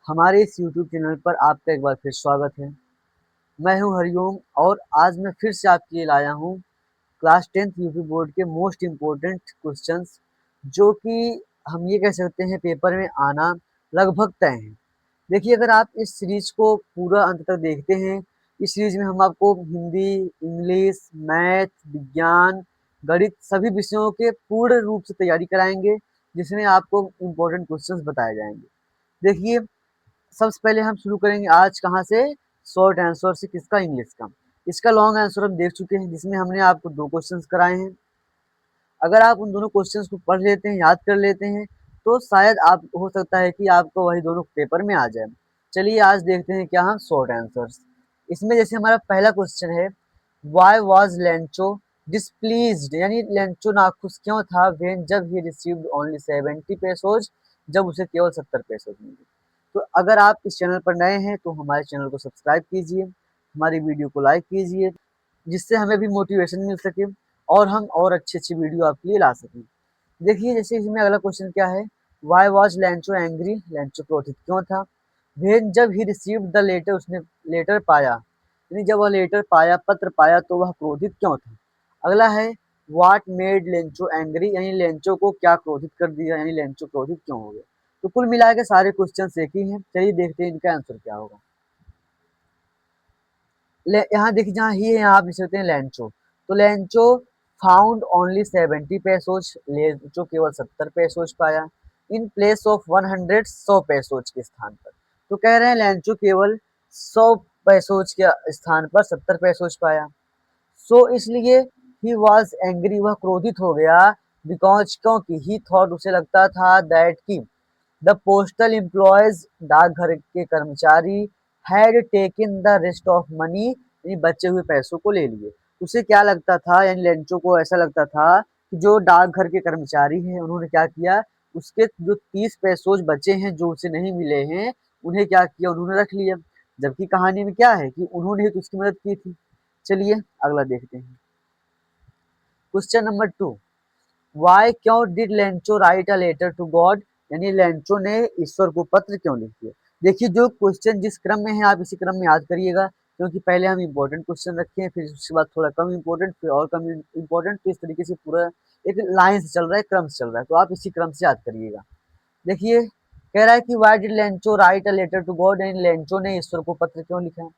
हमारे इस YouTube channel पर आपका एक बार फिर स्वागत है। मैं हूं हरिओम और आज मैं फिर से आपके लिए लाया हूं क्लास 10th यूपी बोर्ड के मोस्ट इम्पोर्टेंट क्वेश्चंस, जो कि हम ये कह सकते हैं पेपर में आना लगभग तय है। देखिए, अगर आप इस सीरीज को पूरा अंत तक देखते हैं, इस सीरीज में हम आपको हिंदी, इंग्लिश, मैथ, विज्ञान, गणित सभी विषयों के पूर्ण रूप से तैयारी कराएंगे, जिसमें आपको इम्पोर्टेंट क्वेश्चंस बताए जाएंगे। देखिए, सबसे पहले हम शुरू करेंगे आज कहाँ से, शॉर्ट आंसर से। किसका? इंग्लिश का। इसका लॉन्ग आंसर हम देख चुके हैं, जिसमें हमने आपको 2 क्वेश्चंस कराए हैं। अगर आप उन दोनों क्वेश्चंस को पढ़ लेते हैं, याद कर लेते हैं, तो शायद आप हो सकता है कि आपको वही दोनों पेपर में आ जाए। चलिए आज देखते हैं क्या हम शॉर्ट आंसर्स। इसमें जैसे हमारा पहला क्वेश्चन है, व्हाई वाज लेंचो डिसप्लीज्ड, यानी लेंचो नाखुश क्यों था व्हेन जब ही रिसीव्ड ओनली 70 पेसोज, जब उसे केवल 70 पेसोज मिले। तो अगर आप इस चैनल पर नए हैं तो हमारे चैनल को सब्सक्राइब कीजिए, हमारी वीडियो को लाइक कीजिए, जिससे हमें भी मोटिवेशन मिल सके और हम और अच्छी-अच्छी वीडियो आपके लिए ला सकें। देखिए, जैसे इसमें अगला क्वेश्चन क्या है, why was Lencho angry, Lencho क्रोधित क्यों था। व्हेन जब ही रिसीव्ड द लेटर, उसने लेटर पाया, यानी जब वह लेटर पाया, पत्र पाया, तो वह क्रोधित क्यों था। अगला है, व्हाट मेड लेंचो एंग्री, यानी लेंचो को क्या क्रोधित कर दिया, यानी लेंचो क्रोधित क्यों हो गया। तो कुल मिला के सारे क्वेश्चन एक ही हैं। चलिए देखते हैं इनका आंसर क्या होगा। यहाँ देखिए, जहाँ ही है यहाँ आप लिख सकते हैं लेंचो। तो लेंचो फाउंड ओनली 70 पेसोज, लेंचो केवल 70 पेसोज पाया। इन प्लेस ऑफ 100, 100 पेसोज के स्थान पर। तो कह रहे हैं लेंचो केवल 100 पेसोज के स्थान पर 70 पेसोज पाया। सो इसलिए ही वॉज एंग्री, वह क्रोधित हो गया। बिकॉज, क्योंकि ही थॉट, उसे लगता था, दैट की द पोस्टल एम्प्लॉयज, डाकघर के कर्मचारी, had taken the rest of money, यानी बचे हुए पैसों को ले लिए। उसे क्या लगता था, यानी लेंचो को ऐसा लगता था कि जो डाकघर के कर्मचारी हैं उन्होंने क्या किया, उसके जो 30 पैसोज बचे हैं जो उसे नहीं मिले हैं, उन्हें क्या किया, उन्होंने रख लिया। जबकि कहानी में क्या है कि उन्होंने ही तो उसकी मदद की थी। चलिए अगला देखते हैं। क्वेश्चन नंबर 2, वाई, क्यों did Lencho write a letter to God, यानी लेंचो ने ईश्वर को पत्र क्यों लिख दिया। देखिए, जो क्वेश्चन जिस क्रम में है आप इसी क्रम में याद करिएगा, क्योंकि पहले हम इंपॉर्टेंट क्वेश्चन रखे हैं, फिर उसके बाद थोड़ा कम इंपॉर्टेंट, फिर और कम इंपॉर्टेंट, तो इस तरीके से पूरा एक लाइन से चल रहा है, क्रम से चल रहा है, तो आप इसी क्रम से याद करिएगा। देखिए, कह रहा है कि why did Lencho write a letter to God, यानी लेंचो ने ईश्वर को पत्र क्यों लिखा।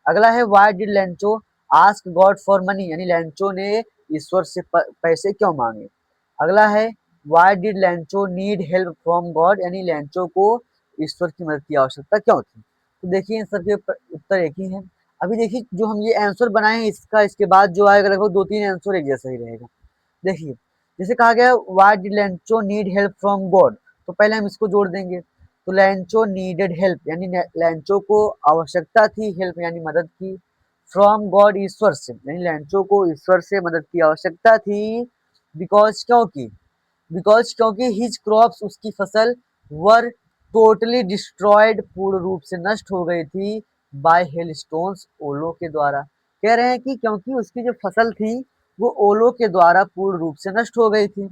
अगला है, why did Lencho ask God for money, यानी लेंचो ने ईश्वर से पैसे क्यों मांगे। अगला है, why did Lencho need help from God, यानी लेंचो को ईश्वर की मदद की आवश्यकता क्यों थी। तो देखिए, इन सबके उत्तर एक ही है। अभी देखिए, जो हम ये आंसर बनाए हैं, इसका इसके बाद जो आएगा लगभग 2-3 आंसर एक जैसा ही रहेगा। देखिए, जैसे कहा गया why did Lencho need help from God, तो पहले हम इसको जोड़ देंगे। तो लेंचो नीडेड हेल्प, यानी लेंचो को आवश्यकता थी हेल्प, यानी मदद की, फ्रॉम गॉड, ईश्वर से, यानी लेंचो को ईश्वर से मदद की आवश्यकता थी। बिकॉज, क्योंकि हिज क्रॉप्स, उसकी फसल, वर टोटली डिस्ट्रॉयड, पूर्ण रूप से नष्ट हो गई थी, बाय हेल स्टोन्स, ओलों के द्वारा। कह रहे हैं कि क्योंकि उसकी जो फसल थी वो ओलों के द्वारा पूर्ण रूप से नष्ट हो गई थी।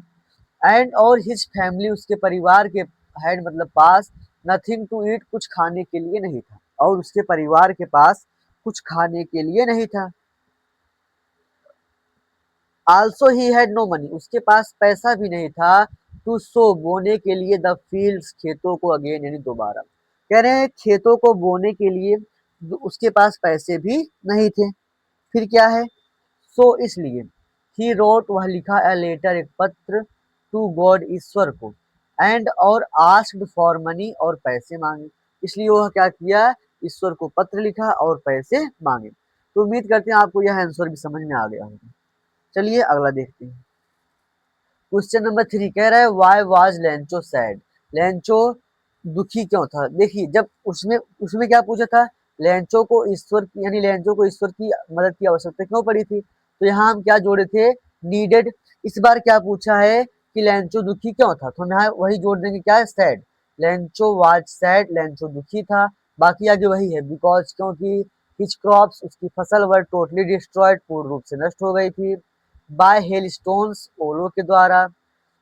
एंड और हिज फैमिली, उसके परिवार के, हैड मतलब पास, नथिंग टू ईट, कुछ खाने के लिए नहीं था, और उसके परिवार के पास कुछ खाने के लिए नहीं था। Also he had no money, उसके पास पैसा भी नहीं था, टू सो, बोने के लिए, द फील्ड्स, खेतों को, अगेन यानी दोबारा। कह रहे हैं खेतों को बोने के लिए उसके पास पैसे भी नहीं थे। फिर क्या है, सो इसलिए, ही रोट, वह लिखा, ए लेटर, एक पत्र, टू गॉड, ईश्वर को, एंड और आस्क्ड फॉर मनी, और पैसे मांगे। इसलिए वह क्या किया, ईश्वर को पत्र लिखा और पैसे मांगे। तो उम्मीद करते हैं आपको यह आंसर भी समझ में आ गया होगा। चलिए अगला देखते हैं। क्वेश्चन नंबर 3 कह रहा है, why was Lencho sad, Lencho दुखी क्यों था। देखिए, जब उसमें उसमें क्या पूछा था, लेंचो को ईश्वर की, यानी लेंचो को ईश्वर की मदद की आवश्यकता क्यों पड़ी थी, तो यहाँ हम क्या जोड़े थे, नीडेड। इस बार क्या पूछा है कि लेंचो दुखी क्यों था, तो हम यहाँ वही जोड़ देंगे, क्या है, sad. Lencho was sad, Lencho दुखी था। बाकी आगे वही है, बिकॉज, क्योंकि, हिज क्रॉप्स, उसकी फसल, वर टोटली डिस्ट्रॉयड, पूर्ण रूप से नष्ट हो गई थी, बाय हेल स्टोन्स, ओलों के द्वारा,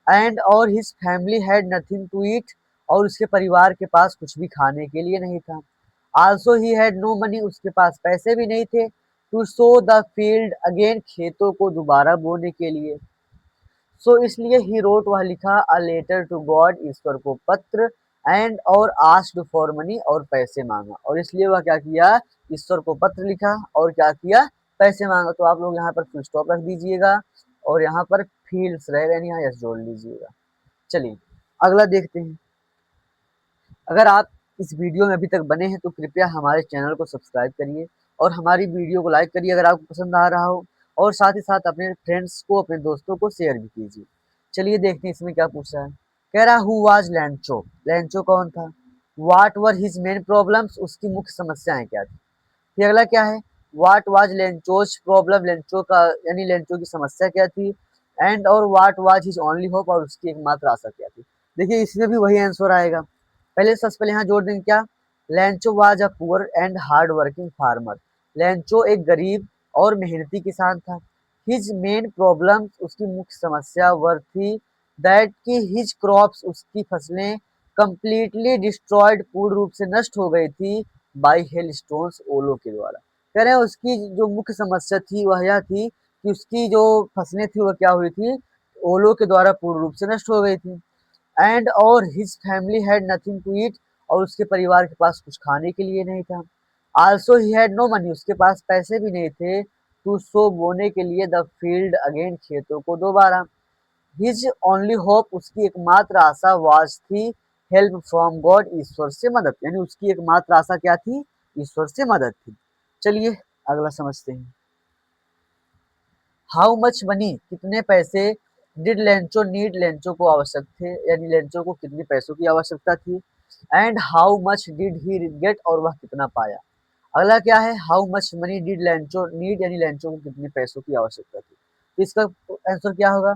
एंड और his family had nothing to eat, और उसके परिवार के पास कुछ भी खाने के लिए नहीं था। Also he had no money, उसके पास पैसे भी नहीं थे, to sow the field again, खेतों को दोबारा बोने के लिए। सो इसलिए ही रोट, वह लिखा, अ लेटर टू गॉड, ईश्वर को पत्र, एंड और आस्क्ड फॉर मनी, और पैसे मांगा। और इसलिए वह क्या किया, ईश्वर को पत्र लिखा और क्या किया, पैसे मांगा। तो आप लोग यहाँ पर फुल स्टॉप रख दीजिएगा और यहाँ पर फील्ड्स रहेगा यानी यहाँ यस जोड़ लीजिएगा। चलिए अगला देखते हैं। अगर आप इस वीडियो में अभी तक बने हैं तो कृपया हमारे चैनल को सब्सक्राइब करिए और हमारी वीडियो को लाइक करिए अगर आपको पसंद आ रहा हो, और साथ ही साथ अपने फ्रेंड्स को, अपने दोस्तों को शेयर भी कीजिए। चलिए देखते हैं इसमें क्या पूछ रहा है। कह रहा हु वाज लैंचो, लैंचो कौन था, what were his main problems, उसकी मुख्य समस्याएं क्या थी। फिर अगला क्या है, what was Lencho's problem, Lencho का यानी लेंचो की समस्या क्या थी, एंड और what was his only hope, और उसकी एकमात्र आशा क्या थी। देखिए इसमें भी वही आंसर आएगा। पहले सबसे पहले यहाँ जोड़ देंगे क्या, Lencho was a poor and hard working farmer, Lencho एक गरीब और मेहनती किसान था। हिज मेन प्रॉब्लम, उसकी मुख्य समस्या वर थी, दैट की हिज क्रॉप्स, उसकी फसलें कंप्लीटली डिस्ट्रॉयड, पूर्ण रूप से नष्ट हो गई थी, बाई हेल स्टोन्स, ओलों के द्वारा। कह रहे हैं उसकी जो मुख्य समस्या थी वह यह थी कि उसकी जो फसलें थी वह क्या हुई थी, ओलों के द्वारा पूर्ण रूप से नष्ट हो गई थी। एंड और his family had nothing to eat, और उसके परिवार के पास कुछ खाने के लिए नहीं था। Also he had no money, उसके पास पैसे भी नहीं थे, टू सो, बोने के लिए, द फील्ड अगेन, खेतों को दोबारा। हिज ओनली होप, उसकी एकमात्र आशा, वाज थी, हेल्प फ्रॉम गॉड, ईश्वर से मदद, यानी उसकी एकमात्र आशा क्या थी, ईश्वर से मदद थी। चलिए अगला समझते हैं। हाउ मच मनी, कितने पैसे, डिड लेंचो नीड, लेंचो को आवश्यक थे, यानी लेंचो को कितने पैसों की आवश्यकता थी। And how much did he get, और वह कितना पाया। अगला क्या है, how much money did Lencho need, यानी लेंचो को कितने पैसों की आवश्यकता थी। तो इसका आंसर क्या होगा,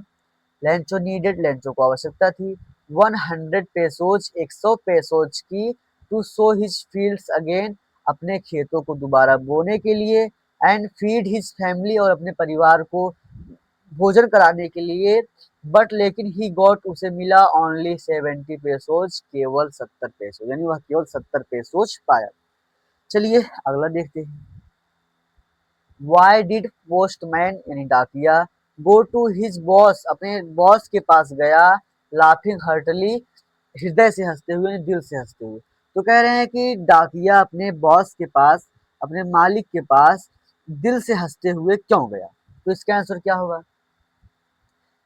लेंचो नीडेड, लेंचो को आवश्यकता थी 100 पेसोज, 100 पेसोज की, to sow his fields again, अपने खेतों को दोबारा बोने के लिए, एंड फीड हिज फैमिली, और अपने परिवार को भोजन कराने के लिए। बट लेकिन ही गॉट, उसे मिला, ओनली 70 पेसोज, केवल 70 पेसोज, यानी वह केवल 70 पेसोज पाया। चलिए अगला देखते हैं। वाई डिड पोस्टमैन, यानी डाकिया, गो टू हिज बॉस, अपने बॉस के पास गया, लाफिंग हर्टली, हृदय से हंसते हुए, यानी दिल से हंसते हुए। तो कह रहे हैं कि डाकिया अपने बॉस के पास, अपने मालिक के पास दिल से हंसते हुए क्यों गया। तो इसका आंसर क्या होगा,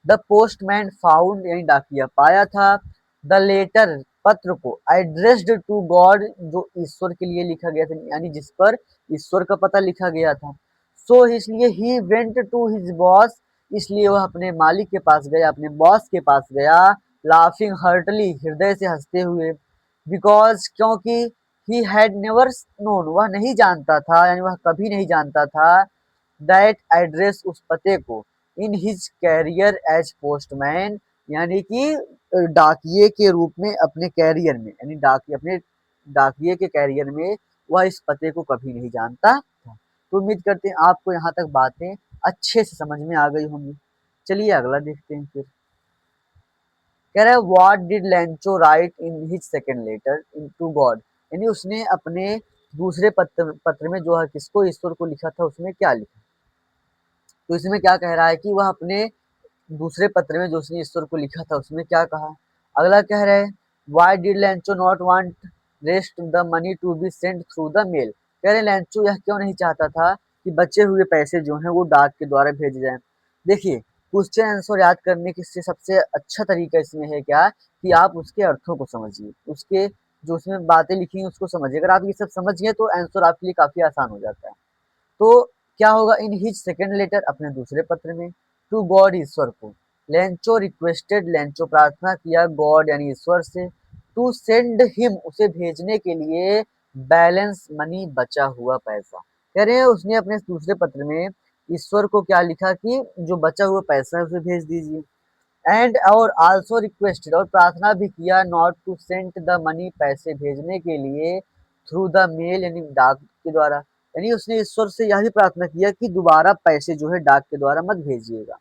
द पोस्टमैन फाउंड, यानी डाकिया पाया था, द लेटर, पत्र को, एड्रेस्ड टू गॉड, जो ईश्वर के लिए लिखा गया था, यानी जिस पर ईश्वर का पता लिखा गया था। सो इसलिए he went to his boss, इसलिए वह अपने मालिक के पास गया, अपने बॉस के पास गया, लाफिंग हर्टली, हृदय से हंसते हुए, बिकॉज, क्योंकि, ही हैड नेवर नोन, वह नहीं जानता था, यानी वह कभी नहीं जानता था, दैट एड्रेस, उस पते को, in his career as postman, यानी कि डाकिए के रूप में अपने कैरियर में, यानी डाकिए, अपने डाकिए के कैरियर में वह इस पते को कभी नहीं जानता था। तो उम्मीद करते हैं आपको यहाँ तक बातें अच्छे से समझ में आ गई होंगी। चलिए अगला देखते हैं फिर। कह रहा है what did Lencho write in his second letter in to God, यानी उसने अपने दूसरे पत्र में जो है किसको, ईश्वर को लिखा था, उसमें क्या लिखा। तो इसमें क्या कह रहा है कि वह अपने दूसरे पत्र में जो उसने ईश्वर को लिखा था उसमें क्या कहा। अगला कह रहे हैं why did Lencho not want rest the money to be send through the mail, कह रहे लेंचो यह क्यों नहीं चाहता था कि बचे हुए पैसे जो हैं वो डाक के द्वारा भेजे जाएं। देखिए क्वेश्चन आंसर याद करने के से सबसे अच्छा तरीका इसमें है क्या, कि आप उसके अर्थों को समझिए, उसके जो उसमें बातें लिखी हैं उसको समझिए। अगर आप ये सब समझ गए तो आंसर आपके लिए काफी आसान हो जाता है। तो क्या होगा, इन हिज सेकेंड लेटर, अपने दूसरे पत्र में, टू गॉड, ईश्वर को, लेंचो रिक्वेस्टेड, लेंचो प्रार्थना किया, गॉड यानी ईश्वर से, टू सेंड हिम, उसे भेजने के लिए, बैलेंस मनी, बचा हुआ पैसा। कह रहे हैं उसने अपने दूसरे पत्र में ईश्वर को क्या लिखा कि जो बचा हुआ पैसा है उसे भेज दीजिए। एंड और आल्सो रिक्वेस्टेड, और प्रार्थना भी किया, not to send the money, पैसे भेजने के लिए, थ्रू द मेल, यानी डाक के द्वारा, यानी उसने ईश्वर से यह भी प्रार्थना किया कि दोबारा पैसे जो है डाक के द्वारा मत भेजिएगा।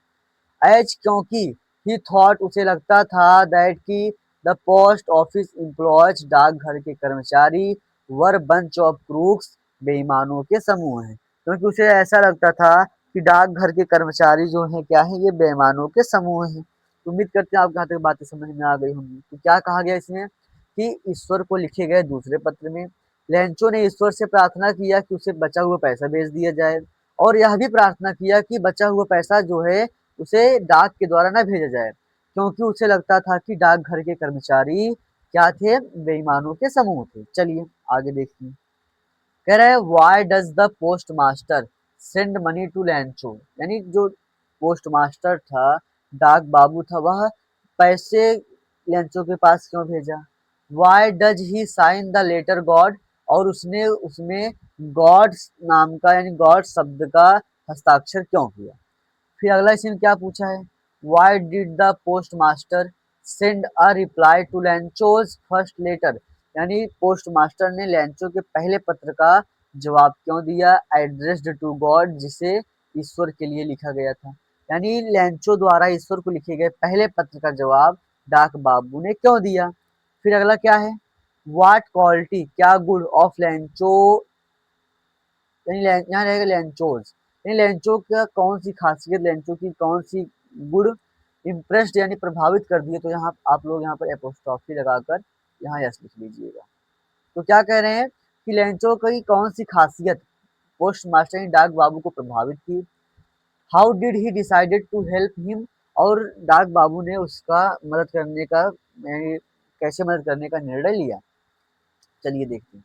एज, क्योंकि, ही थॉट, उसे लगता था, दैट की द पोस्ट ऑफिस एम्प्लॉयज, डाकघर के कर्मचारी, वर बंच ऑफ क्रूक्स, बेईमानों के समूह हैं। क्योंकि उसे ऐसा लगता था कि डाकघर के कर्मचारी जो हैं क्या है, ये बेईमानों के समूह हैं। उम्मीद करते हैं आपको यहाँ तक बातें समझ में आ गई होंगी। तो क्या कहा गया इसमें कि ईश्वर को लिखे गए दूसरे पत्र में लेंचो ने ईश्वर से प्रार्थना किया कि उसे बचा हुआ पैसा भेज दिया जाए, और यह भी प्रार्थना किया कि बचा हुआ पैसा जो है उसे डाक के द्वारा न भेजा जाए, क्योंकि उसे लगता था कि डाकघर के कर्मचारी क्या थे, बेईमानों के समूह थे। चलिए आगे देखिए। कह रहा है why does the post master send money to Lencho, यानी जो पोस्ट मास्टर था, डाक बाबू था, वह पैसे लैंचो के पास क्यों भेजा। Why does he sign the letter God, और उसने उसमें गॉड नाम का यानी गॉड शब्द का हस्ताक्षर क्यों किया। फिर अगला इसमें क्या पूछा है, why did the post master send a reply to Lencho's first letter, यानी पोस्ट मास्टर ने लैंचो के पहले पत्र का जवाब क्यों दिया, एड्रेस्ड टू गॉड, जिसे ईश्वर के लिए लिखा गया था। यानी लैंचो द्वारा ईश्वर को लिखे गए पहले पत्र का जवाब डाक बाबू ने क्यों दिया। फिर अगला क्या है, वाट क्वालिटी, क्या गुड ऑफ लैंचो, यानी यहाँ रहेगा लेंचोज, यानी लेंचो का कौन सी खासियत, लेंचो की कौन सी गुड इम्प्रेस्ड यानी प्रभावित कर दिए। तो यहाँ आप लोग यहाँ पर एपोस्ट्रॉफी लगाकर यहाँ यस लिख लीजिएगा। तो क्या कह रहे हैं कि लेंचो की कौन सी खासियत पोस्ट मास्टर डाक बाबू को प्रभावित की। How did he decided to help him, और डाक बाबू ने उसका मदद करने का यानी कैसे मदद करने का निर्णय लिया। चलिए देखते हैं।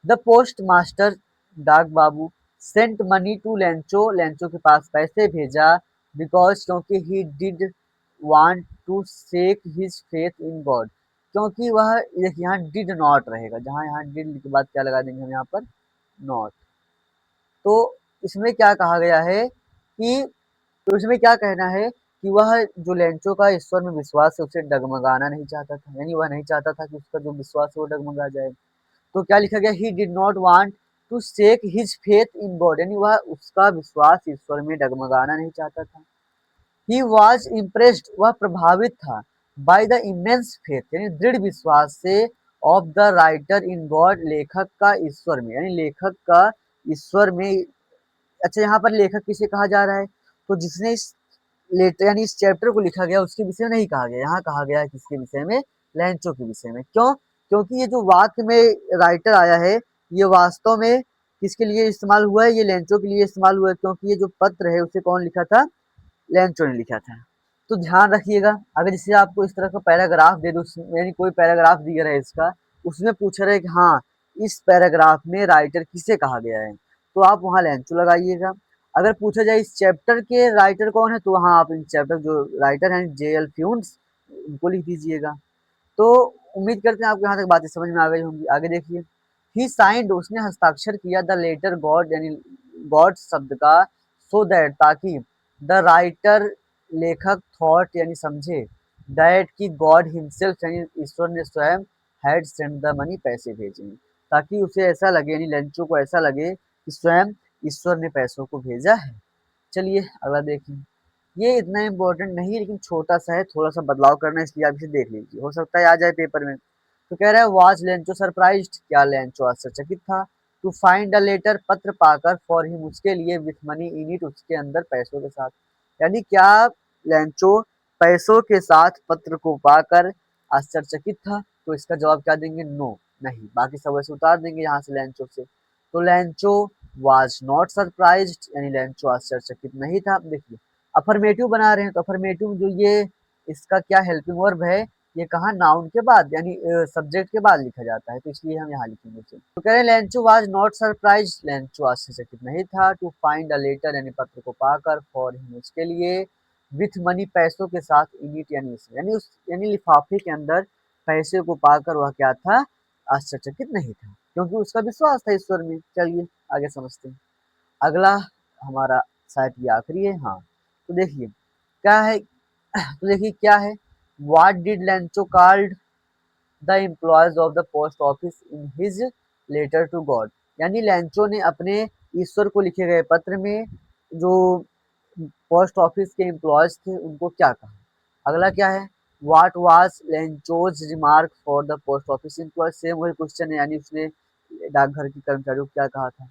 द पोस्ट मास्टर, डाक बाबू, sent money to Lencho, Lencho के पास पैसे भेजा, बिकॉज क्योंकि he did want to shake his faith in God, क्योंकि वह यहाँ डिड नॉट रहेगा, जहाँ यहाँ डिड के बाद क्या लगा देंगे हम यहाँ पर नॉट। तो इसमें क्या कहा गया है कि, तो इसमें क्या कहना है कि वह जो लेंचो का ईश्वर में विश्वास है उसे डगमगाना नहीं चाहता था, यानी वह नहीं चाहता था कि उसका जो विश्वास है वो डगमगा जाए। तो क्या लिखा गया, he did not want to shake his faith in God, यानी वह उसका विश्वास ईश्वर में डगमगाना नहीं चाहता था। ही वॉज इम्प्रेस्ड, वह प्रभावित था, बाय द इमेंस फेथ, यानी दृढ़ विश्वास से, of the writer in God, लेखक का ईश्वर में, यानी लेखक का ईश्वर में। अच्छा यहाँ पर लेखक किसे कहा जा रहा है, तो जिसने इस लेटर यानी इस चैप्टर को लिखा गया उसके विषय में नहीं कहा गया, यहाँ कहा गया है किसके विषय में, लैंचो के विषय में। क्यों, क्योंकि ये जो वाक्य में राइटर आया है ये वास्तव में किसके लिए इस्तेमाल हुआ है, ये लैंचो के लिए इस्तेमाल हुआ है, क्योंकि ये जो पत्र है उसे कौन लिखा था, लैंचो ने लिखा था। तो ध्यान रखिएगा, अगर जैसे आपको इस तरह का पैराग्राफ दे दो, यानी कोई पैराग्राफ दिया रहे इसका, उसमें पूछ रहे कि हाँ इस पैराग्राफ में राइटर किसे कहा गया है, तो आप वहाँ लैंचो लगाइएगा। अगर पूछा जाए इस चैप्टर के राइटर कौन है, तो वहाँ आप इन चैप्टर जो राइटर हैं जे.एल. फ्यून्स, उनको लिख दीजिएगा। तो उम्मीद करते हैं आपको यहाँ तक बातें समझ में आ गई होंगी। आगे देखिए, ही साइंड, उसने हस्ताक्षर किया, द लेटर गॉड, यानी गॉड शब्द का, सो दैट, ताकि, द राइटर, लेखक, थॉट यानी समझे, दैट की गॉड हिमसेल्फ यानी ईश्वर ने स्वयं, हैड सेंड द मनी, पैसे भेजे, ताकि उसे ऐसा लगे यानी लंचो को ऐसा लगे कि स्वयं ईश्वर ने पैसों को भेजा है। चलिए अगला देखिए, ये इतना इम्पोर्टेंट नहीं है लेकिन छोटा सा है, थोड़ा सा बदलाव करना है, इसलिए आप इसे देख लीजिए, हो सकता है आ जाए पेपर में। तो कह रहा है वाज लेंचो सरप्राइज्ड, क्या लेंचो आश्चर्यचकित था, टू फाइंड अ लेटर, पत्र पाकर, फॉर हिम, उसके लिए, विथ मनी इन इट, उसके अंदर पैसों के साथ, यानी क्या लेंचो पैसों के साथ पत्र को पाकर आश्चर्यचकित था। तो इसका जवाब क्या देंगे, नो, नहीं, बाकी सब ऐसे उतार देंगे यहाँ से लेंचो से। तो लेंचो वाज नॉट सरप्राइज्ड, यानी लेंचो आश्चर्यचकित नहीं था। देखिए अफर्मेटिव बना रहे हैं, तो अफर्मेटिव जो ये इसका क्या हेल्पिंग वर्ब है, ये कहा नाउन के बाद यानी सब्जेक्ट के बाद लिखा जाता है, तो इसलिए हम यहाँ लिखेंगे इसे। तो कह रहे हैं Lencho was not surprised, Lencho आश्चर्यचकित नहीं था, टू फाइंड अ लेटर, यानी पत्र को पाकर, फॉर हिम, उसके लिए, विथ मनी, पैसों के साथ, इन इट यानी इसमें, यानी उस यानी लिफाफे के अंदर पैसे को पाकर वह क्या था, आश्चर्यचकित नहीं था, क्योंकि उसका विश्वास था ईश्वर में। चलिए आगे समझते हैं। अगला हमारा शायद ये आखिरी है, हाँ। तो देखिए क्या है, तो देखिए क्या है, what did Lencho called the employees of the post office in his letter to God, यानी लेंचो ने अपने ईश्वर को लिखे गए पत्र में जो पोस्ट ऑफिस के एम्प्लॉयज थे उनको क्या कहा। अगला क्या है, what was Lencho's remark for the post office employ, same वही क्वेश्चन है, यानी उसने डाकघर के कर्मचारियों को क्या कहा था।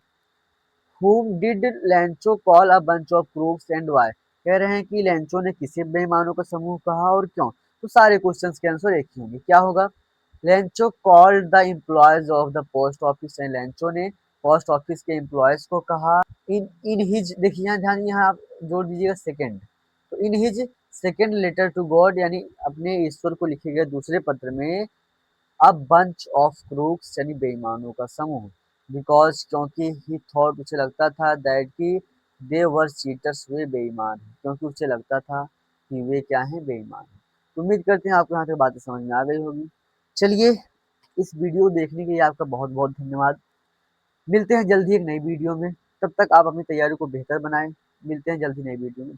whom did Lencho call a bunch of crooks and why, कह रहे हैं कि लेंचो ने किसे बेईमानों का समूह कहा और क्यों। तो सारे क्वेश्चंस के आंसर एक ही होंगे, क्या होगा। Lencho called the employees of the post office, Lencho ने पोस्ट ऑफिस के एम्प्लॉयज को कहा इन इन हिज, देखिए यहाँ ध्यान, यहाँ आप जोड़ दीजिएगा सेकंड, तो in his second letter to God, यानी अपने ईश्वर को लिखे गए दूसरे पत्र में, अ बंच ऑफ क्रूक्स यानी बेईमानों का समूह, बिकॉज क्योंकि ही थॉट, उसे लगता था, दैट कि दे वर चीटर्स, वे बेईमान हैं, क्योंकि उसे लगता था कि वे क्या हैं, बेईमान हैं। तो उम्मीद करते हैं आपको यहाँ तक बातें समझ में आ गई होगी। चलिए, इस वीडियो को देखने के लिए आपका बहुत बहुत धन्यवाद। मिलते हैं जल्दी एक नई वीडियो में, तब तक आप अपनी तैयारी को बेहतर बनाएं। मिलते हैं जल्दी नई वीडियो में।